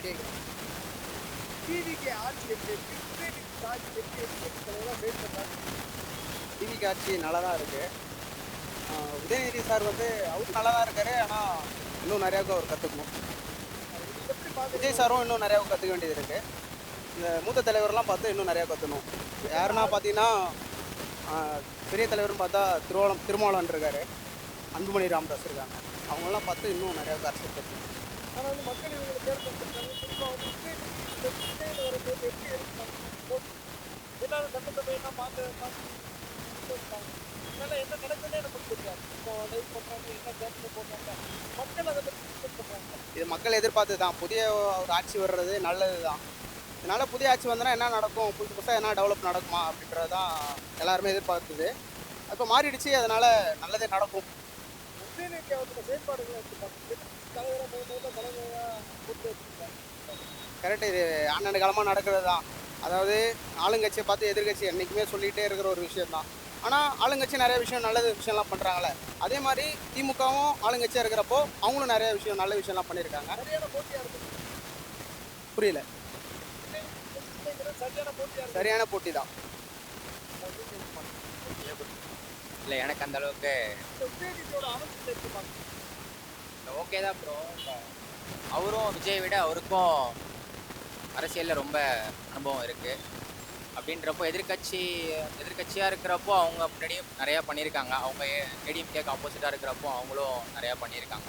Ready ஆகிக்கலாம். டிவிக்கு ஆட்சி எப்படி இருக்கு? உதயநிதி ஆட்சி எப்படி எதிர்கட்சி தலைவராக செயல்படுறாங்க? டிவிக்கு ஆட்சி நல்லா தான் இருக்கு. உதயநிதி சார் வந்து அவரும் நல்லா தான் இருக்காரு. ஆனால் இன்னும் நிறையாவுக்கு அவர் கற்றுக்கணும். விஜய் சாரும் இன்னும் நிறையா கற்றுக்க வேண்டியது இருக்கு. இந்த மூத்த தலைவர்லாம் பார்த்து இன்னும் நிறையா கற்றுக்கணும். யாருன்னா பார்த்தீங்கன்னா பெரிய தலைவர்னு பார்த்தா திருமாவளவன் இருக்காரு, அன்புமணி ராமதாஸ் இருக்காங்க. அவங்களாம் பார்த்து இன்னும் நிறையா அரசியல் கற்றுக்கணும். ஆனால் வந்து மக்கள் இவங்களை தேர்ந்தெடுத்திருக்காங்க. குறிப்பாக வந்து விஜய் வரும்போது எப்படி எடுத்தாங்க? எல்லாரும் சட்டசபையெல்லாம் அதனால என்ன நடக்குதுன்னே நமக்கு தெரியாது. இப்போ லைவ் பண்ணுறாங்க, என்ன தேர்தல் போடுறாங்க, மக்கள் அதை பற்றி டிஸ்கஸ் பண்ணுறாங்க. இது மக்கள் எதிர்பார்த்து தான். புதிய ஒரு ஆட்சி வர்றது நல்லது தான். இதனால புதிய ஆட்சி வந்தோன்னா என்ன நடக்கும், புதுசு புதுசாக என்ன டெவலப் நடக்குமா அப்படின்றது தான் எல்லாருமே எதிர்பார்க்குது. இப்போ மாறிடுச்சு, அதனால நல்லதே நடக்கும். உதயநிதி அவரோட செயல்பாடுகளை கரெக்டு. இது ஆண்டாண்டு காலமாக நடக்கிறது தான். அதாவது ஆளுங்கட்சியை பார்த்து எதிர்கட்சி என்றைக்குமே சொல்லிகிட்டே இருக்கிற ஒரு விஷயம் தான். ஆனால் ஆளுங்கட்சி நிறைய விஷயம் நல்ல விஷயம்லாம் பண்ணுறாங்களே, அதே மாதிரி திமுகவும் ஆளுங்கட்சியாக இருக்கிறப்போ அவங்களும் நிறைய விஷயம் நல்ல விஷயம்லாம் பண்ணியிருக்காங்க. புரியல. சரியான போட்டி தான். இல்லை, எனக்கு அந்த அளவுக்கு ஓகே தான் ப்ரோ. அவரும் விஜய் விட அவருக்கும் அரசியலில் ரொம்ப அனுபவம் இருக்குது. அப்படின்றப்போ எதிர்கட்சியாக இருக்கிறப்போ அவங்க முன்னாடியும் நிறையா பண்ணியிருக்காங்க. அவங்க ஏடிஎம்கேக்கு ஆப்போசிட்டாக இருக்கிறப்போ அவங்களும் நிறையா பண்ணியிருக்காங்க.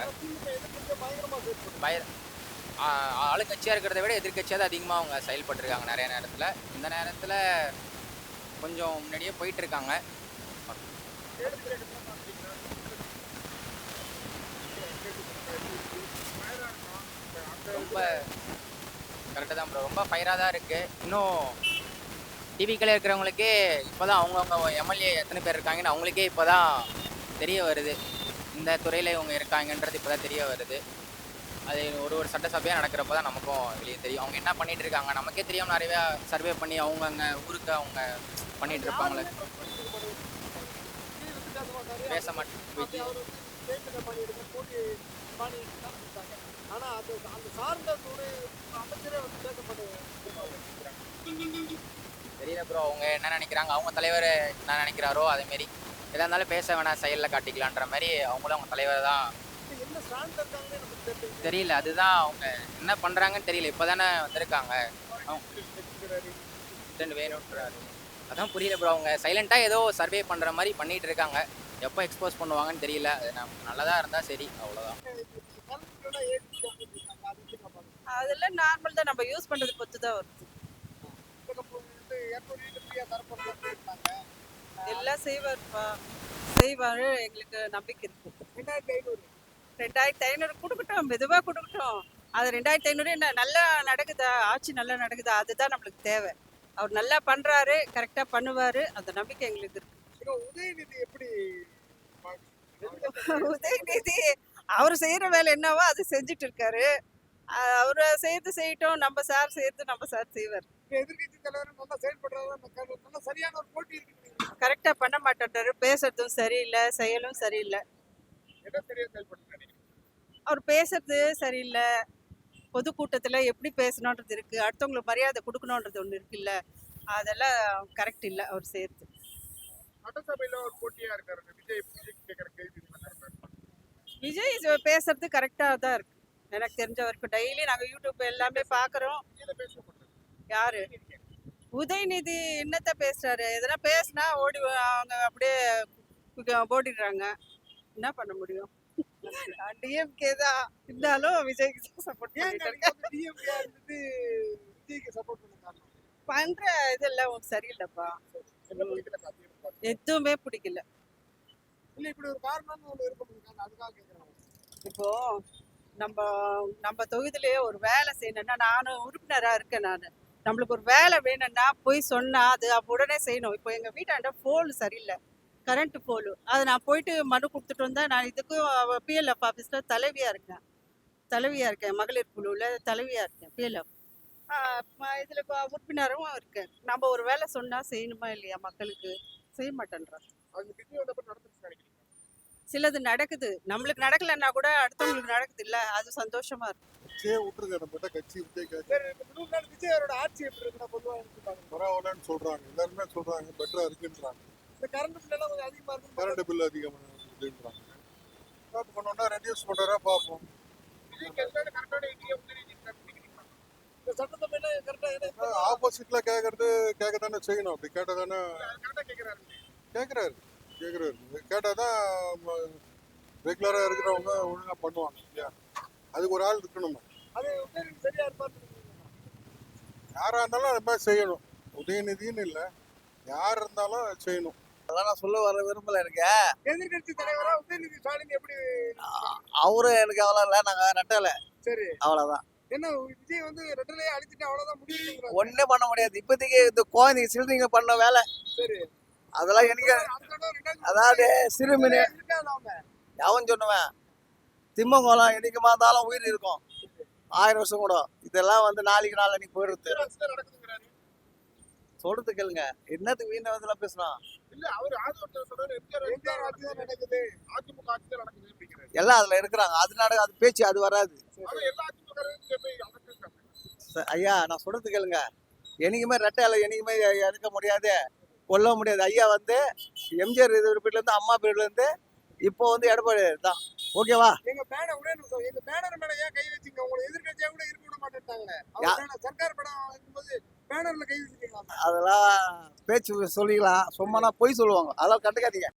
ஆளுங்கட்சியாக இருக்கிறத விட எதிர்கட்சியாக தான் அதிகமாக அவங்க செயல்பட்டுருக்காங்க நிறைய நேரத்தில். இந்த நேரத்தில் கொஞ்சம் முன்னாடியே போயிட்டுருக்காங்க. ரொம்ப கரெக்டாக தான் ப்ரோ. ரொம்ப ஃபயராக தான் இருக்குது. இன்னும் டிவிக்கில் இருக்கிறவங்களுக்கே இப்போ தான் அவங்கவுங்க எம்எல்ஏ எத்தனை பேர் இருக்காங்கன்னு அவங்களுக்கே இப்போ தான் தெரிய வருது. இந்த துறையில் இவங்க இருக்காங்கன்றது இப்போ தான் தெரிய வருது. அது ஒரு சட்டசபையாக நடக்கிறப்ப தான் நமக்கும் வெளியே தெரியும் அவங்க என்ன பண்ணிகிட்டு இருக்காங்க. நமக்கே தெரியாமல் நிறையா சர்வே பண்ணி அவங்க அங்கே ஊருக்கு அவங்க பண்ணிகிட்டு இருப்பாங்களே. பேச மாட்டேன். தெரியல ப்ரோ, அவங்க என்ன நினைக்கிறாங்க, அவங்க தலைவர் என்ன நினைக்கிறாரோ அதேமாரி எதாக இருந்தாலும் பேச வேணாம், செயலில் காட்டிக்கலான்ற மாதிரி அவங்களும் அவங்க தலைவர் தான். தெரியல, அதுதான் அவங்க என்ன பண்ணுறாங்கன்னு தெரியல. இப்போ தானே வந்திருக்காங்க, வேணுன்றாரு. அதான் புரியல ப்ரோ. அவங்க சைலண்ட்டாக ஏதோ சர்வே பண்ணுற மாதிரி பண்ணிகிட்டு இருக்காங்க. எப்போ எக்ஸ்போஸ் பண்ணுவாங்கன்னு தெரியல. அது நம்ம நல்லதாக இருந்தால் சரி, அவ்வளோதான். அதெல்லாம் நார்மல் தான், நம்ம யூஸ் பண்ணுறது பொறுத்து தான் வருது. எல்லாம் செய்வாரு, எங்களுக்கு நம்பிக்கை இருக்கு. 2500 கொடுக்கட்டும், மெதுவாக கொடுக்கட்டும். அது 2500 என்ன நல்லா நடக்குதா, ஆட்சி நல்லா நடக்குதா, அதுதான் நம்மளுக்கு தேவை. அவர் நல்லா பண்றாரு, கரெக்டா பண்ணுவாரு, அந்த நம்பிக்கை எங்களுக்கு இருக்கு. உதயநிதி எப்படி? உதயநிதி அவர் செய்யற வேலை என்னவோ அது செஞ்சுட்டு இருக்காரு. அவரு செய்யறது செய்யட்டும், நம்ம சார் செய்வார். எதிர்கட்சி தலைவர் நல்லா செயல்படுறாரு, சரியான ஒரு போட்டி இருக்கு. கரெக்டா பண்ண மாட்டேன்றாரு, பேசுறதும் சரியில்லை, செயலும் சரியில்லை. அவர் பேசுறது சரியில்லை. பொதுக்கூட்டத்துல எப்படி பேசணுன்றது இருக்கு, அடுத்தவங்களுக்கு மரியாதை கொடுக்கணுன்றது ஒண்ணு இருக்குல்ல, அதெல்லாம் கரெக்ட் இல்லை அவர் செய்யறது. சட்டசபையில ஒரு போட்டியா இருக்காரு விஜய் பேசுறது கரெக்டா தான் இருக்கு. எனக்கு தெரிஞ்ச வரைக்கும் டெய்லி நாங்க யூடியூப் எல்லாமே பாக்குறோம். யாரு? உதயநிதி என்னத்த பேசுறாரு? எதனா பேசினா அவங்க அப்படியே ஓடிடுறாங்க. என்ன பண்ண முடியும்? டிஎம்கே தான் இருந்தாலும் விஜய்க்கு சப்போர்ட் பண்ற இதெல்லாம் சரியில்லைப்பா. எதுவுமே பிடிக்கல. இப்போ நம்ம நம்ம தொகுதியிலேயே ஒரு வேலை செய்யணும்னா, நானும் உறுப்பினராக இருக்கேன். நம்மளுக்கு ஒரு வேலை வேணும்னா போய் சொன்னா அது உடனே செய்யணும். இப்போ எங்கள் வீட்டாண்ட போல் சரியில்லை, கரண்ட் போல். அது நான் போயிட்டு மனு கொடுத்துட்டு வந்தா, நான் இதுக்கும் பிஎல்எஃப் ஆஃபீஸில் தலைவியாக இருக்கேன், மகளிர் குழுவில் தலைவியாக இருக்கேன், பிஎல்எஃப் இதில் உறுப்பினரும் இருக்கேன். நம்ம ஒரு வேலை சொன்னால் செய்யணுமா இல்லையா? மக்களுக்கு செய்ய மாட்டேன்றான். சிலது நடக்குது. நம்மளுக்கு நடக்கலைன்னா கூட அடுத்தவங்களுக்கு நடக்குது இல்ல, அது சந்தோஷமா இருக்கு. கட்சியே விட்டுருங்க, நம்மகிட்ட கட்சி விட்டே கேட்க சரி, இந்த 100 நாள் விஜய் அவரோட ஆட்சி எப்படி இருக்குன்னா பொதுவாக எடுத்துப்பாங்க. பரவாயில்லன்னு சொல்றாங்க, எல்லாருமே சொல்றாங்க பெட்டரா இருக்குன்றாங்க. இந்த கரண்ட் பில் எல்லாம் கொஞ்சம் அதிகமா இருக்கு. கரண்ட் பில் அதிகமாக இருக்குன்றாங்க. ஸ்டார்ட் பண்ணோம்னா ரெடியூஸ் பண்றா பார்ப்போம். இந்த சட்டசபையில கரெக்டா ஆப்போசிட்ல கேட்க தானே செய்யணும். அப்படி கேட்டா தானே கேட்கறாரு கேட்டாதான் ரெகுலரா இருக்கிறவங்க ஒழுங்கா பண்ணுவாங்க இல்லையா? அதுக்கு ஒரு ஆள் இருக்கணும். அது சரியா இருப்பாரு. யாரா இருந்தாலும் அது மாதிரி செய்யணும். உதயநிதின்னு இல்லை, யார் இருந்தாலும் செய்யணும். அதெல்லாம் நான் சொல்ல வர விரும்பல. எனக்கு எதிர்கட்சி தலைவரா உதயநிதி ஸ்டாலின் எப்படி? அவரும் எனக்கு அவ்வளோ இல்லை, நாங்கள் ரெட்டலை சரி, அவ்வளோதான். என்ன விஜய் வந்து ரெட்டலையே அழிச்சிட்டு அவ்வளவுதான் முடியுங்கிறாங்க. ஒன்றும் பண்ண முடியாது. இப்போதைக்கு இந்த குழந்தைங்க சிறுத்தைங்க பண்ண வேலை சரி, அதெல்லாம் எனக்கு அதாவது சிறுமின் இருக்காது அவங்க. அவன் சொன்னுவேன். திம்மங்கோலம் என்னைக்குமா இருந்தாலும் உயிர் இருக்கும், 1000 வருஷம் கூட. இதெல்லாம் வந்து நாளைக்கு நாளைக்கு போயிடுது. நடக்குதுங்கிறாரு. சொல்றது கேளுங்க, என்னத்துக்கு வீண் வந்து பேசுறான். இல்ல அவர் ஆதரவு சொல்றாரு, எம்ஜிஆர் ஆட்சி தான் நடக்குது, அதிமுக ஆட்சி தான் நடக்குது அப்படிங்கிறாரு. எல்லாம் அதுல இருக்கிறாங்க, அது பேச்சு அது வராது. ஆனா எல்லா அதிமுக ஐயா நான் சொல்றது கேளுங்க, என்னைக்குமே ரெட்டை என்னைக்குமே எடுக்க முடியாது, கொல்ல முடியாது. ஐயா வந்து எம்ஜிஆர் பீரியட்ல இருந்து அம்மா பீரியட்ல இருந்து இப்போ வந்து எடப்பாடி தான். ஓகேவா? எங்க பேனர் ஒரே நிமிஷம், எங்க பேனர் மேல ஏன் கை வச்சீங்க? உங்களை எதிர்கட்சியா கூட இருக்க விட மாட்டேன்ட்டாங்களே. சர்க்கார் படம் இருக்கும்போது பேனர்ல கை வச்சிருக்கீங்களா? அதெல்லாம் பேச்சு சொல்லிக்கலாம், சும்மானா பொய் சொல்லுவாங்க, அதெல்லாம் கண்டுக்காதீங்க.